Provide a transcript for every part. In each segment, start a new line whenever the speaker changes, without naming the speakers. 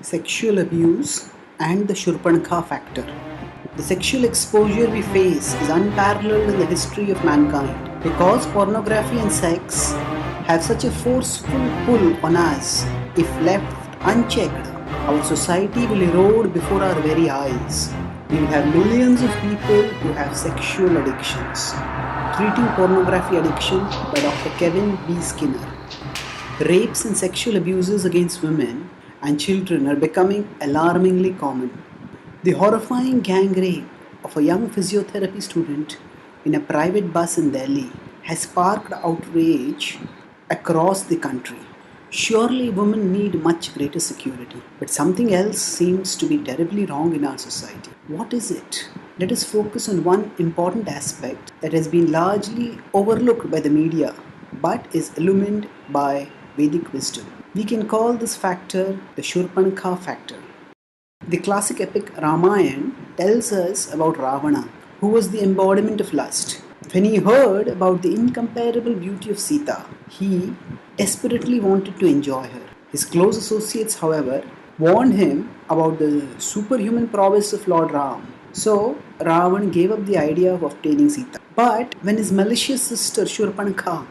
sexual abuse, and the Shurpanakha factor. The sexual exposure we face is unparalleled in the history of mankind because pornography and sex have such a forceful pull on us. If left unchecked, our society will erode before our very eyes. We will have millions of people who have sexual addictions. Treating pornography addiction by Dr. Kevin B. Skinner. Rapes and sexual abuses against women and children are becoming alarmingly common. The horrifying gang rape of a young physiotherapy student in a private bus in Delhi has sparked outrage across the country. Surely women need much greater security, but something else seems to be terribly wrong in our society. What is it? Let us focus on one important aspect that has been largely overlooked by the media but is illumined by Vedic wisdom. We can call this factor the Shurpanakha factor. The classic epic Ramayana tells us about Ravana, who was the embodiment of lust. When he heard about the incomparable beauty of Sita, he desperately wanted to enjoy her. His close associates, however, warned him about the superhuman prowess of Lord Ram. So, Ravan gave up the idea of obtaining Sita. But when his malicious sister Shurpanakha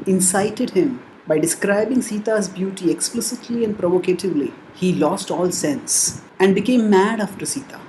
incited him by describing Sita's beauty explicitly and provocatively, he lost all sense and became mad after Sita.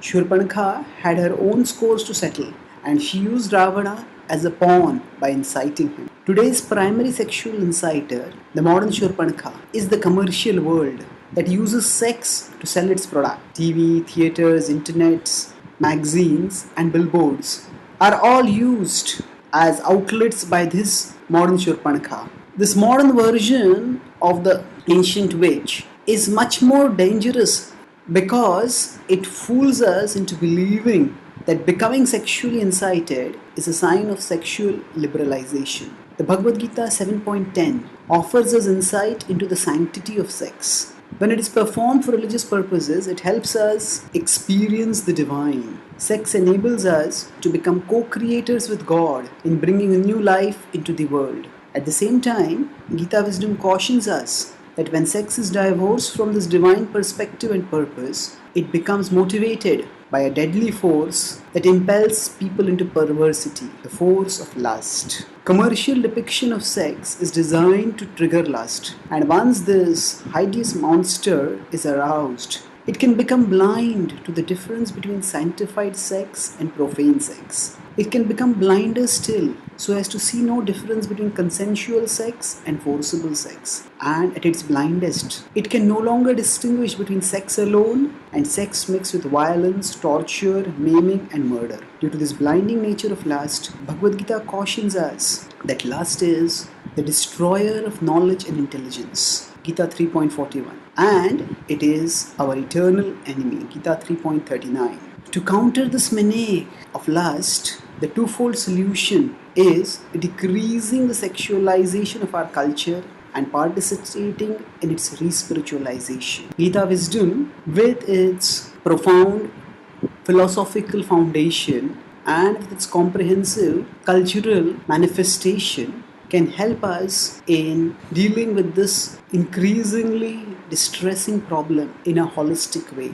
Shurpanakha had her own scores to settle, and she used Ravana as a pawn by inciting him. Today's primary sexual inciter, the modern Shurpanakha, is the commercial world that uses sex to sell its product. TV, theaters, internets, magazines, and billboards are all used as outlets by this modern Shurpanakha. This modern version of the ancient witch is much more dangerous because it fools us into believing that becoming sexually incited is a sign of sexual liberalization. The Bhagavad Gita 7.10 offers us insight into the sanctity of sex. When it is performed for religious purposes, it helps us experience the divine. Sex enables us to become co-creators with God in bringing a new life into the world. At the same time, Gita wisdom cautions us that when sex is divorced from this divine perspective and purpose, it becomes motivated by a deadly force that impels people into perversity, the force of lust. Commercial depiction of sex is designed to trigger lust, and once this hideous monster is aroused, it can become blind to the difference between sanctified sex and profane sex. It can become blinder still, so as to see no difference between consensual sex and forcible sex. And at its blindest, it can no longer distinguish between sex alone and sex mixed with violence, torture, maiming, and murder. Due to this blinding nature of lust, Bhagavad Gita cautions us that lust is the destroyer of knowledge and intelligence. Gita 3.41. And it is our eternal enemy. Gita 3.39. To counter this menace of lust, the twofold solution is decreasing the sexualization of our culture and participating in its re-spiritualization. Gita wisdom, with its profound philosophical foundation and with its comprehensive cultural manifestation, can help us in dealing with this increasingly distressing problem in a holistic way.